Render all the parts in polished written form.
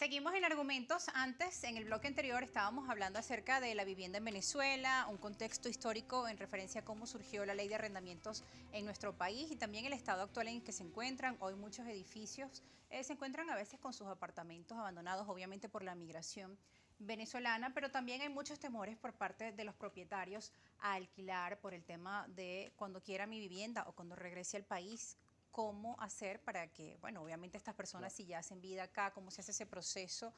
Seguimos en argumentos. Antes, en el bloque anterior, estábamos hablando acerca de la vivienda en Venezuela, un contexto histórico en referencia a cómo surgió la ley de arrendamientos en nuestro país y también el estado actual en el que se encuentran. Hoy muchos edificios se encuentran a veces con sus apartamentos abandonados, obviamente por la migración venezolana, pero también hay muchos temores por parte de los propietarios a alquilar por el tema de cuando quiera mi vivienda o cuando regrese al país. ¿Cómo hacer para que, bueno, obviamente estas personas si ya hacen vida acá, cómo se hace ese proceso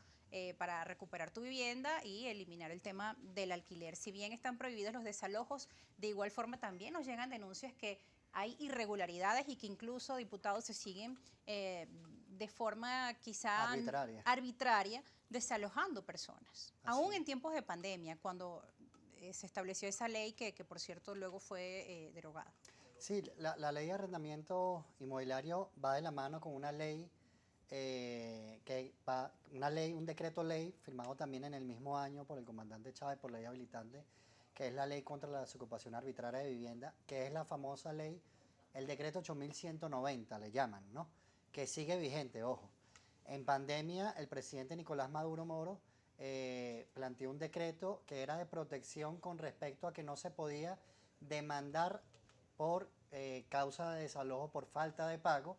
para recuperar tu vivienda y eliminar el tema del alquiler? Si bien están prohibidos los desalojos, de igual forma también nos llegan denuncias que hay irregularidades y que incluso diputados se siguen de forma quizá arbitraria desalojando personas. Aún en tiempos de pandemia, cuando se estableció esa ley que por cierto luego fue derogada. Sí, la ley de arrendamiento inmobiliario va de la mano con una ley, un decreto ley firmado también en el mismo año por el comandante Chávez, por ley habilitante, que es la ley contra la desocupación arbitraria de vivienda, que es la famosa ley, el decreto 8190 le llaman, ¿no? Que sigue vigente, ojo. En pandemia, el presidente Nicolás Maduro Moro planteó un decreto que era de protección con respecto a que no se podía demandar por causa de desalojo por falta de pago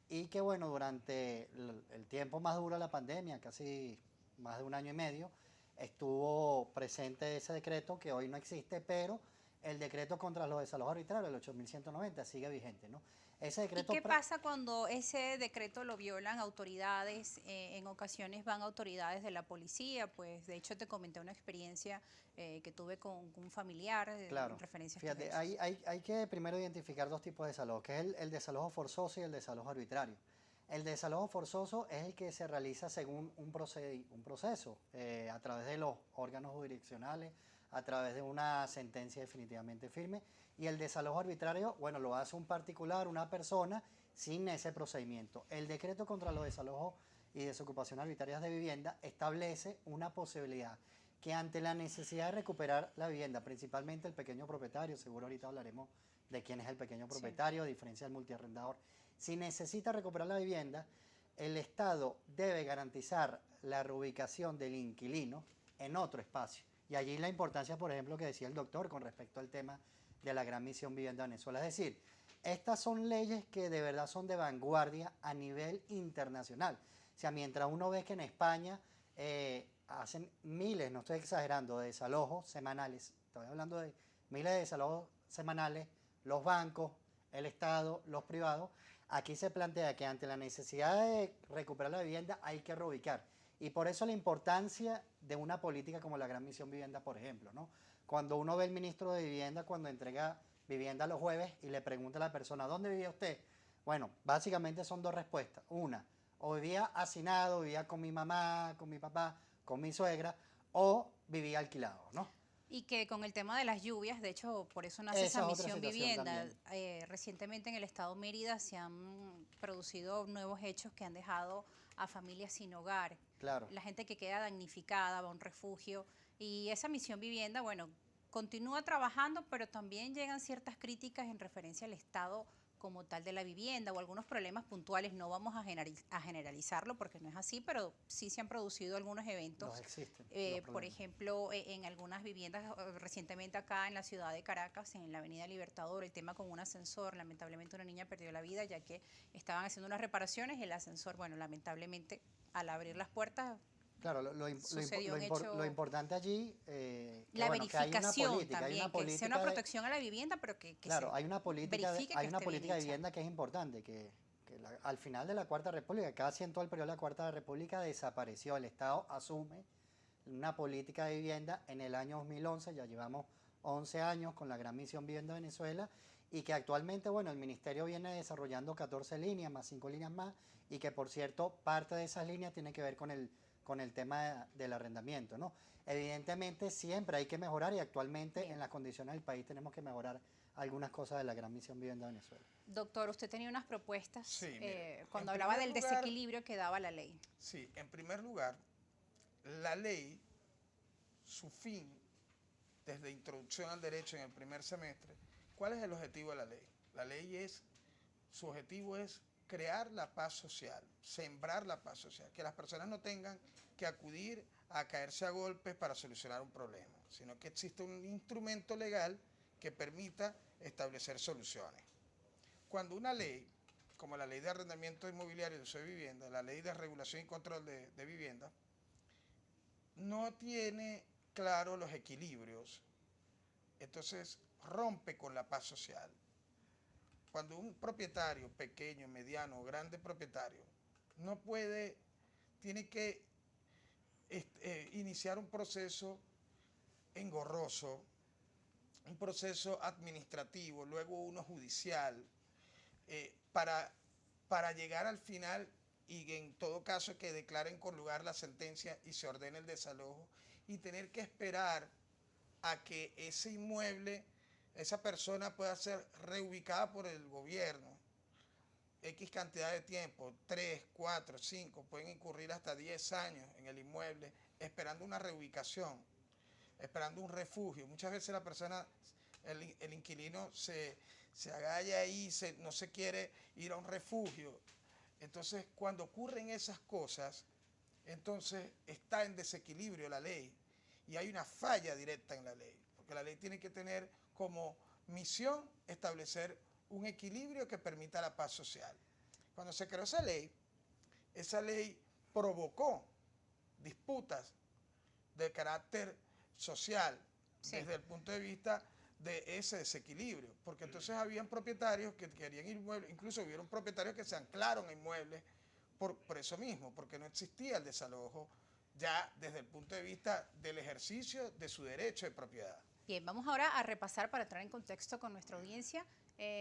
y que bueno, durante el tiempo más duro de la pandemia, casi más de un año y medio, estuvo presente ese decreto que hoy no existe, pero el decreto contra los desalojos arbitrarios, el 8190, sigue vigente, ¿no? Ese decreto. ¿Y qué pasa cuando ese decreto lo violan autoridades? En ocasiones van autoridades de la policía, pues de hecho te comenté una experiencia que tuve con un familiar en referencia a estos Fíjate, hechos. hay que primero identificar dos tipos de desalojo, que es el desalojo forzoso y el desalojo arbitrario. El desalojo forzoso es el que se realiza según un proceso, a través de los órganos jurisdiccionales, a través de una sentencia definitivamente firme. Y el desalojo arbitrario, bueno, lo hace un particular, una persona, sin ese procedimiento. El decreto contra los desalojos y desocupación arbitrarias de vivienda establece una posibilidad que ante la necesidad de recuperar la vivienda, principalmente el pequeño propietario, seguro ahorita hablaremos de quién es el pequeño propietario, a diferencia del multiarrendador, si necesita recuperar la vivienda, el Estado debe garantizar la reubicación del inquilino en otro espacio. Y allí la importancia, por ejemplo, que decía el doctor con respecto al tema de la Gran Misión Vivienda Venezuela. Es decir, estas son leyes que de verdad son de vanguardia a nivel internacional. O sea, mientras uno ve que en España hacen miles, no estoy exagerando, de desalojos semanales, estoy hablando de miles de desalojos semanales, los bancos, el Estado, los privados, aquí se plantea que ante la necesidad de recuperar la vivienda hay que reubicar. Y por eso la importancia de una política como la Gran Misión Vivienda, por ejemplo, ¿no? Cuando uno ve al ministro de Vivienda cuando entrega vivienda los jueves y le pregunta a la persona, ¿dónde vivía usted? Bueno, básicamente son dos respuestas. Una, o vivía hacinado, vivía con mi mamá, con mi papá, con mi suegra, o vivía alquilado, ¿no? Y que con el tema de las lluvias, de hecho, por eso nace esa misión vivienda. Recientemente en el estado Mérida se han producido nuevos hechos que han dejado a familias sin hogar. Claro. La gente que queda damnificada va a un refugio. Y esa misión vivienda, bueno, continúa trabajando, pero también llegan ciertas críticas en referencia al estado como tal de la vivienda o algunos problemas puntuales. No vamos a generalizarlo porque no es así, pero sí se han producido algunos eventos. Los existen, por ejemplo, en algunas viviendas, recientemente acá en la ciudad de Caracas, en la avenida Libertador, el tema con un ascensor, lamentablemente una niña perdió la vida ya que estaban haciendo unas reparaciones y el ascensor, bueno, lamentablemente al abrir las puertas, claro, lo importante allí la verificación que hay una política, que sea una protección a la vivienda, pero que claro, se hay una política verifique que esté bien de hecha. vivienda que es importante, al final de la Cuarta República, casi en todo el periodo de la Cuarta República desapareció. El Estado asume una política de vivienda en el año 2011, ya llevamos 11 años con la Gran Misión Vivienda Venezuela, y que actualmente, bueno, el Ministerio viene desarrollando 14 líneas, más 5 líneas más, y que por cierto, parte de esas líneas tiene que ver con el tema del arrendamiento, ¿no? Evidentemente siempre hay que mejorar y actualmente en las condiciones del país tenemos que mejorar algunas cosas de la Gran Misión Vivienda Venezuela. Doctor, usted tenía unas propuestas sí, cuando hablaba del desequilibrio que daba la ley. Sí, en primer lugar, la ley, su fin, desde introducción al derecho en el primer semestre, ¿cuál es el objetivo de la ley? La ley su objetivo es crear la paz social, sembrar la paz social, que las personas no tengan que acudir a caerse a golpes para solucionar un problema, sino que existe un instrumento legal que permita establecer soluciones. Cuando una ley, como la Ley de Arrendamiento Inmobiliario de Uso de Vivienda, la Ley de Regulación y Control de Vivienda, no tiene claro los equilibrios, entonces rompe con la paz social. Cuando un propietario pequeño, mediano o grande propietario no puede, tiene que iniciar un proceso engorroso, un proceso administrativo, luego uno judicial, para llegar al final y en todo caso que declaren con lugar la sentencia y se ordene el desalojo y tener que esperar a que ese inmueble, esa persona pueda ser reubicada por el gobierno, X cantidad de tiempo, 3, 4, 5, pueden incurrir hasta 10 años en el inmueble, esperando una reubicación, esperando un refugio. Muchas veces la persona, el inquilino se agalla ahí, no se quiere ir a un refugio. Entonces, cuando ocurren esas cosas, entonces está en desequilibrio la ley y hay una falla directa en la ley, porque la ley tiene que tener como misión establecer un equilibrio que permita la paz social. Cuando se creó esa ley provocó disputas de carácter social, sí, desde el punto de vista de ese desequilibrio, porque entonces habían propietarios que querían inmuebles, incluso hubieron propietarios que se anclaron a inmuebles por eso mismo, porque no existía el desalojo ya desde el punto de vista del ejercicio de su derecho de propiedad. Bien, vamos ahora a repasar para entrar en contexto con nuestra audiencia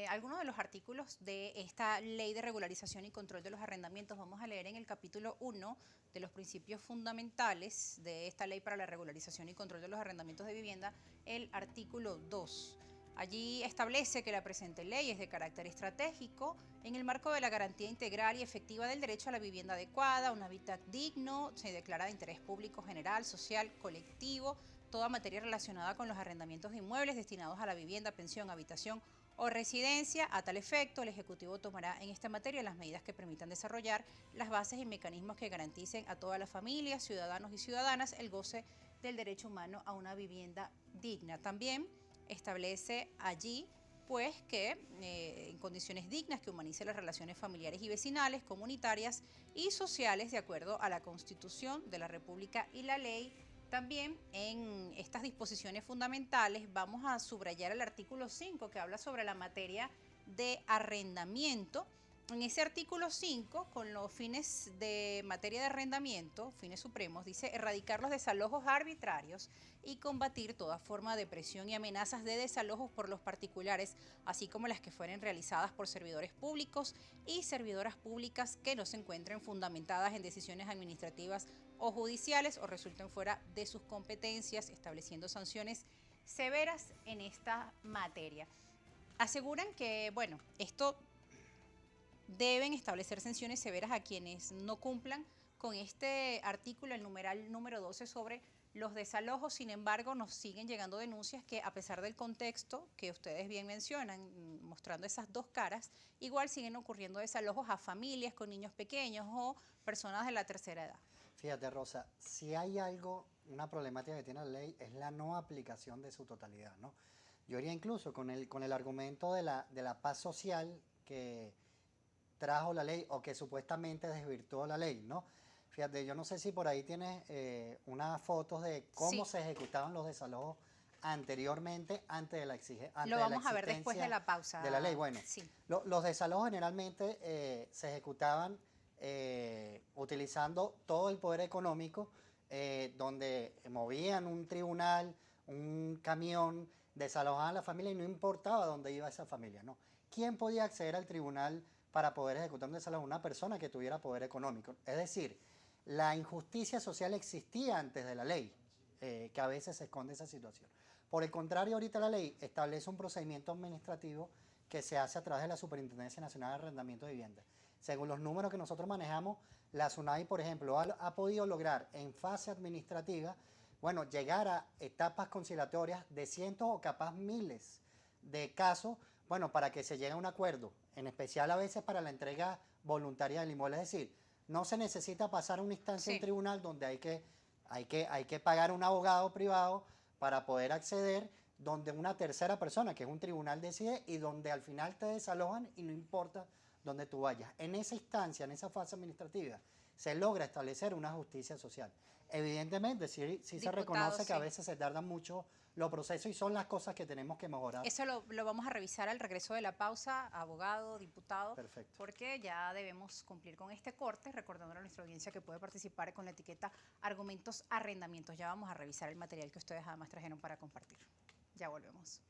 algunos de los artículos de esta Ley de Regularización y Control de los Arrendamientos. Vamos a leer en el capítulo 1 de los principios fundamentales de esta Ley para la Regularización y Control de los Arrendamientos de Vivienda, el artículo 2. Allí establece que la presente ley es de carácter estratégico en el marco de la garantía integral y efectiva del derecho a la vivienda adecuada, un hábitat digno, se declara de interés público general, social, colectivo, toda materia relacionada con los arrendamientos de inmuebles destinados a la vivienda, pensión, habitación o residencia. A tal efecto, el Ejecutivo tomará en esta materia las medidas que permitan desarrollar las bases y mecanismos que garanticen a todas las familias, ciudadanos y ciudadanas el goce del derecho humano a una vivienda digna. También establece allí pues que en condiciones dignas que humanice las relaciones familiares y vecinales, comunitarias y sociales de acuerdo a la Constitución de la República y la ley. También en estas disposiciones fundamentales vamos a subrayar el artículo 5 que habla sobre la materia de arrendamiento. En ese artículo 5, con los fines de materia de arrendamiento, fines supremos, dice erradicar los desalojos arbitrarios y combatir toda forma de presión y amenazas de desalojos por los particulares, así como las que fueren realizadas por servidores públicos y servidoras públicas que no se encuentren fundamentadas en decisiones administrativas o judiciales o resulten fuera de sus competencias, estableciendo sanciones severas en esta materia. Aseguran que, bueno, esto deben establecer sanciones severas a quienes no cumplan con este artículo, el numeral número 12 sobre los desalojos. Sin embargo, nos siguen llegando denuncias que a pesar del contexto que ustedes bien mencionan, mostrando esas dos caras, igual siguen ocurriendo desalojos a familias con niños pequeños o personas de la tercera edad. Fíjate, Rosa, si hay algo, una problemática que tiene la ley es la no aplicación de su totalidad, ¿no? Yo iría incluso con el argumento de la paz social que trajo la ley o que supuestamente desvirtuó la ley, ¿no? Fíjate, yo no sé si por ahí tienes unas fotos de cómo se ejecutaban los desalojos anteriormente, antes de la exigencia. Lo vamos a ver después de la pausa. De la ley, bueno. Sí. Los desalojos generalmente se ejecutaban utilizando todo el poder económico, donde movían un tribunal, un camión, desalojaban a la familia y no importaba dónde iba esa familia, ¿no? ¿Quién podía acceder al tribunal para poder ejecutar un desalojo? Una persona que tuviera poder económico. Es decir, la injusticia social existía antes de la ley, que a veces se esconde esa situación. Por el contrario, ahorita la ley establece un procedimiento administrativo que se hace a través de la Superintendencia Nacional de Arrendamiento de Vivienda. Según los números que nosotros manejamos, la SUNAVI, por ejemplo, ha podido lograr en fase administrativa, bueno, llegar a etapas conciliatorias de cientos o capaz miles de casos, bueno, para que se llegue a un acuerdo, en especial a veces para la entrega voluntaria del inmueble. Es decir, no se necesita pasar a una instancia en tribunal donde hay que pagar un abogado privado para poder acceder, donde una tercera persona, que es un tribunal, decide y donde al final te desalojan y no importa dónde tú vayas. En esa instancia, en esa fase administrativa, se logra establecer una justicia social. Evidentemente, sí se reconoce que a veces se tardan mucho los procesos y son las cosas que tenemos que mejorar. Eso lo vamos a revisar al regreso de la pausa, abogado, diputado, Perfecto. porque ya debemos cumplir con este corte, recordándole a nuestra audiencia que puede participar con la etiqueta Argumentos Arrendamientos. Ya vamos a revisar el material que ustedes además trajeron para compartir. Ya volvemos.